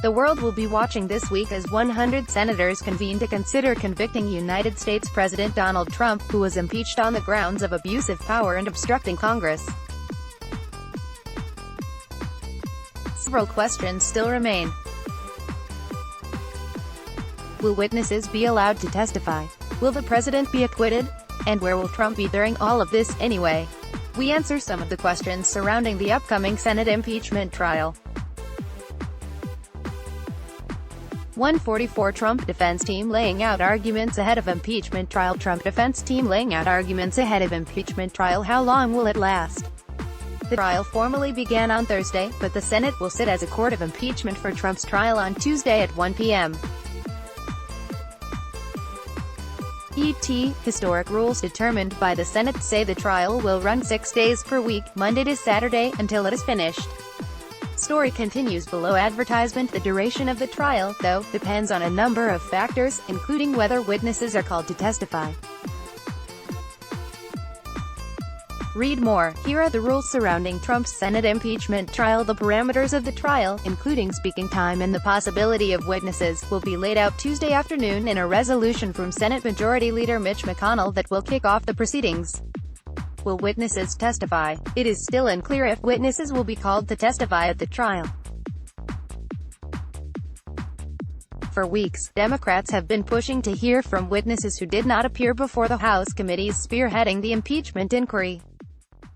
The world will be watching this week as 100 senators convene to consider convicting United States President Donald Trump, who was impeached on the grounds of abuse of power and obstructing Congress. Several questions still remain. Will witnesses be allowed to testify? Will the president be acquitted? And where will Trump be during all of this, anyway? We answer some of the questions surrounding the upcoming Senate impeachment trial. 144 Trump defense team laying out arguments ahead of impeachment trial. Trump defense team laying out arguments ahead of impeachment trial. How long will it last? The trial formally began on Thursday, but the Senate will sit as a court of impeachment for Trump's trial on Tuesday at 1 p.m. ET. Historic rules determined by the Senate say the trial will run 6 days per week, Monday to Saturday, until it is finished. Story continues below. Advertisement. The duration of the trial, though, depends on a number of factors, including whether witnesses are called to testify. Read more. Here are the rules surrounding Trump's Senate impeachment trial. The parameters of the trial, including speaking time and the possibility of witnesses, will be laid out Tuesday afternoon in a resolution from Senate Majority Leader Mitch McConnell that will kick off the proceedings. Will witnesses testify? It is still unclear if witnesses will be called to testify at the trial. For weeks, Democrats have been pushing to hear from witnesses who did not appear before the House committees spearheading the impeachment inquiry.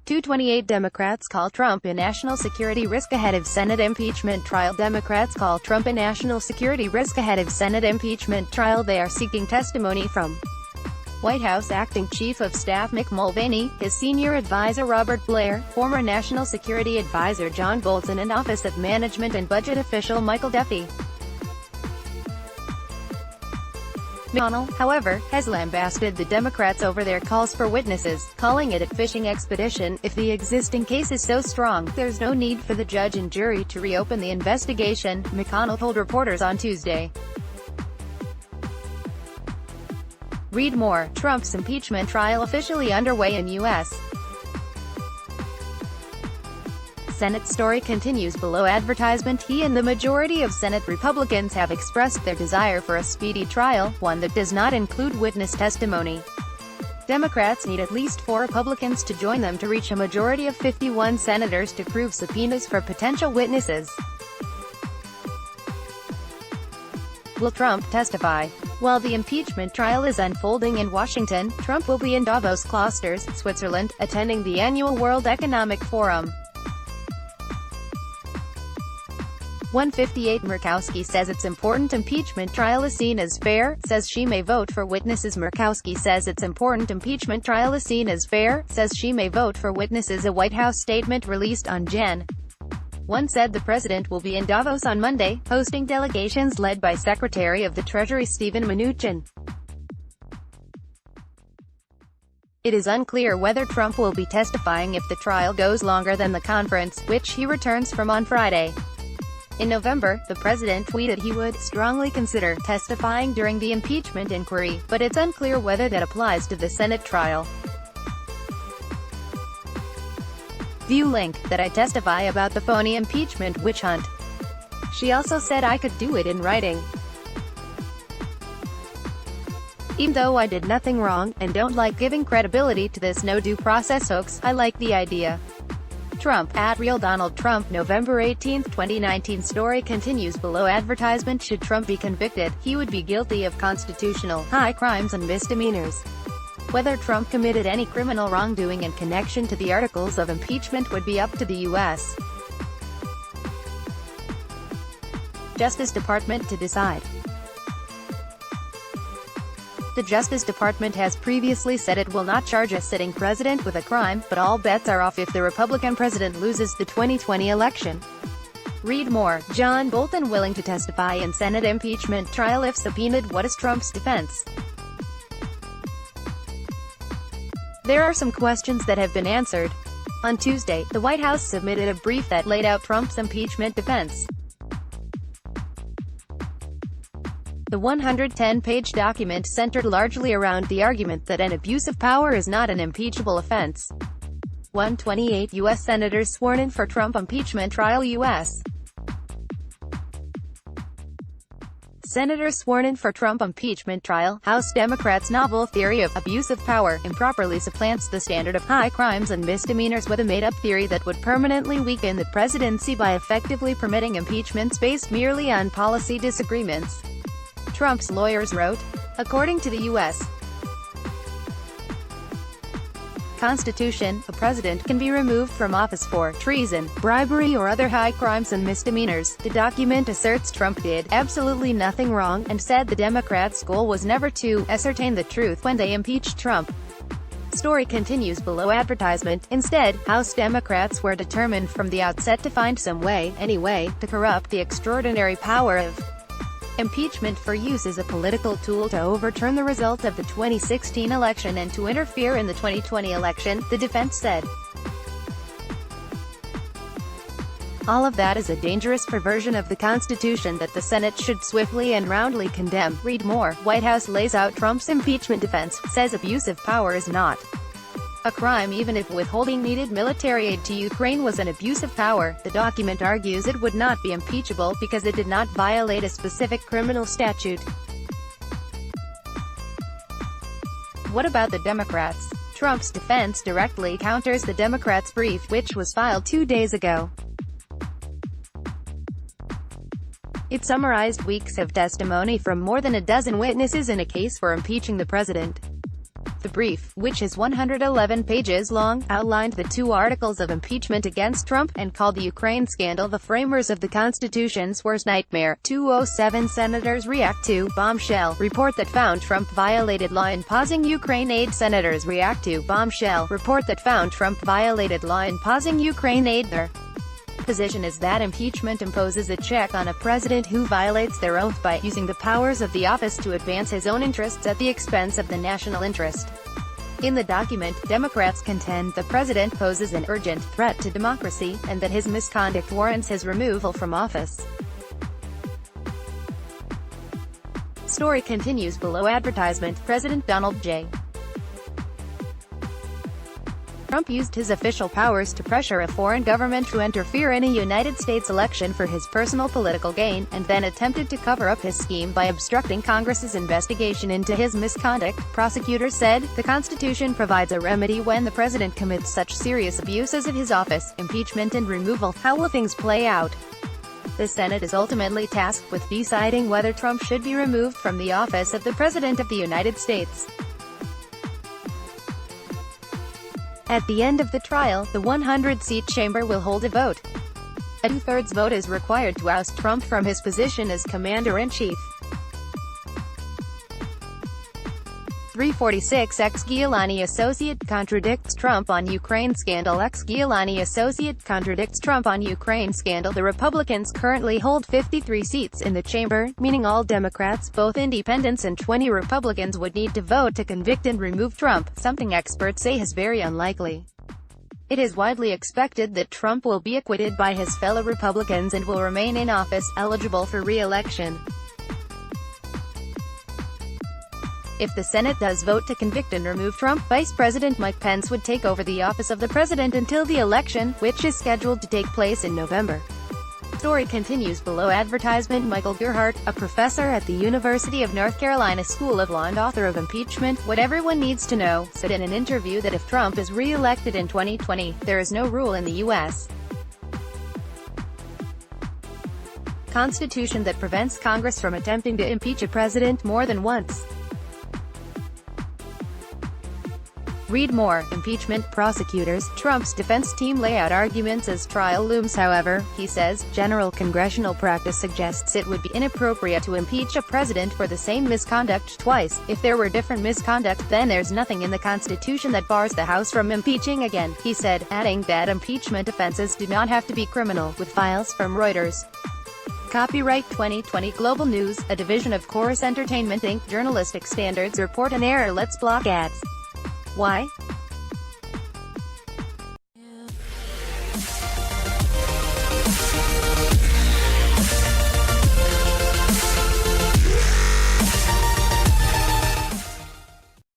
228 Democrats call Trump a national security risk ahead of Senate impeachment trial. Democrats call Trump a national security risk ahead of Senate impeachment trial. They are seeking testimony from White House Acting Chief of Staff Mick Mulvaney, his senior advisor Robert Blair, former National Security Advisor John Bolton, and Office of Management and Budget official Michael Duffy. McConnell, however, has lambasted the Democrats over their calls for witnesses, calling it a fishing expedition. If the existing case is so strong, there's no need for the judge and jury to reopen the investigation, McConnell told reporters on Tuesday. Read more. Trump's impeachment trial officially underway in U.S. Senate. Story continues below. Advertisement. He and the majority of Senate Republicans have expressed their desire for a speedy trial, one that does not include witness testimony. Democrats need at least 4 Republicans to join them to reach a majority of 51 senators to prove subpoenas for potential witnesses. Will Trump testify? While the impeachment trial is unfolding in Washington, Trump will be in Davos, Switzerland, attending the annual World Economic Forum. 158 Murkowski says it's important impeachment trial is seen as fair, says she may vote for witnesses. Murkowski says it's important impeachment trial is seen as fair, says she may vote for witnesses. A White House statement released on Jan. 1 said the president will be in Davos on Monday, hosting delegations led by Secretary of the Treasury Steven Mnuchin. It is unclear whether Trump will be testifying if the trial goes longer than the conference, which he returns from on Friday. In November, the president tweeted he would strongly consider testifying during the impeachment inquiry, but it's unclear whether that applies to the Senate trial. View link. That I testify about the phony impeachment witch hunt. She also said I could do it in writing. Even though I did nothing wrong, and don't like giving credibility to this no due process hoax, I like the idea. Trump, at Real Donald Trump. November 18, 2019. Story continues below. Advertisement. Should Trump be convicted, he would be guilty of constitutional, high crimes and misdemeanors. Whether Trump committed any criminal wrongdoing in connection to the articles of impeachment would be up to the U.S. Justice Department to decide. The Justice Department has previously said it will not charge a sitting president with a crime, but all bets are off if the Republican president loses the 2020 election. Read more. John Bolton willing to testify in Senate impeachment trial if subpoenaed. What is Trump's defense? There are some questions that have been answered. On Tuesday, the White House submitted a brief that laid out Trump's impeachment defense. The 110-page document centered largely around the argument that an abuse of power is not an impeachable offense. 128 U.S. senators sworn in for Trump impeachment trial. U.S. Senators sworn in for Trump impeachment trial. House Democrats' novel theory of abuse of power improperly supplants the standard of high crimes and misdemeanors with a made-up theory that would permanently weaken the presidency by effectively permitting impeachments based merely on policy disagreements. Trump's lawyers wrote. According to the U.S. Constitution, a president can be removed from office for treason, bribery or other high crimes and misdemeanors. The document asserts Trump did absolutely nothing wrong, and said the Democrats' goal was never to ascertain the truth when they impeached Trump. Story continues below advertisement. Instead, House Democrats were determined from the outset to find some way, any way, to corrupt the extraordinary power of impeachment for use as a political tool to overturn the results of the 2016 election and to interfere in the 2020 election, the defense said. All of that is a dangerous perversion of the Constitution that the Senate should swiftly and roundly condemn. Read more. White House lays out Trump's impeachment defense, says abuse of power is not a crime even if withholding needed military aid to Ukraine was an abuse of power. The document argues it would not be impeachable because it did not violate a specific criminal statute. What about the Democrats? Trump's defense directly counters the Democrats' brief, which was filed 2 days ago. It summarized weeks of testimony from more than a dozen witnesses in a case for impeaching the president. The brief, which is 111 pages long, outlined the 2 articles of impeachment against Trump, and called the Ukraine scandal the framers of the Constitution's worst nightmare. 207 senators react to bombshell report that found Trump violated law in pausing Ukraine aid. Senators react to bombshell report that found Trump violated law in pausing Ukraine aid. Their position is that impeachment imposes a check on a president who violates their oath by using the powers of the office to advance his own interests at the expense of the national interest. In the document, Democrats contend the president poses an urgent threat to democracy, and that his misconduct warrants his removal from office. Story continues below advertisement. President Donald J. Trump used his official powers to pressure a foreign government to interfere in a United States election for his personal political gain, and then attempted to cover up his scheme by obstructing Congress's investigation into his misconduct. Prosecutors said, the Constitution provides a remedy when the president commits such serious abuses of his office, impeachment and removal. How will things play out? The Senate is ultimately tasked with deciding whether Trump should be removed from the office of the President of the United States. At the end of the trial, the 100-seat chamber will hold a vote. A 2/3 vote is required to oust Trump from his position as commander-in-chief. 346 ex-Giuliani associate contradicts Trump on Ukraine scandal. Ex-Giuliani associate contradicts Trump on Ukraine scandal. The Republicans currently hold 53 seats in the chamber, meaning all Democrats, both independents and 20 Republicans would need to vote to convict and remove Trump, something experts say is very unlikely. It is widely expected that Trump will be acquitted by his fellow Republicans and will remain in office, eligible for re-election. If the Senate does vote to convict and remove Trump, Vice President Mike Pence would take over the office of the president until the election, which is scheduled to take place in November. Story continues below advertisement. Michael Gerhardt, a professor at the University of North Carolina School of Law and author of Impeachment, What Everyone Needs to Know, said in an interview that if Trump is re-elected in 2020, there is no rule in the U.S. Constitution that prevents Congress from attempting to impeach a president more than once. Read more. Impeachment prosecutors. Trump's defense team lay out arguments as trial looms. However, he says, general congressional practice suggests it would be inappropriate to impeach a president for the same misconduct twice. If there were different misconduct, then there's nothing in the Constitution that bars the House from impeaching again, he said, adding that impeachment offenses do not have to be criminal. With files from Reuters. Copyright 2020 Global News, a division of Chorus Entertainment Inc. Journalistic standards report an error lets block ads. Why?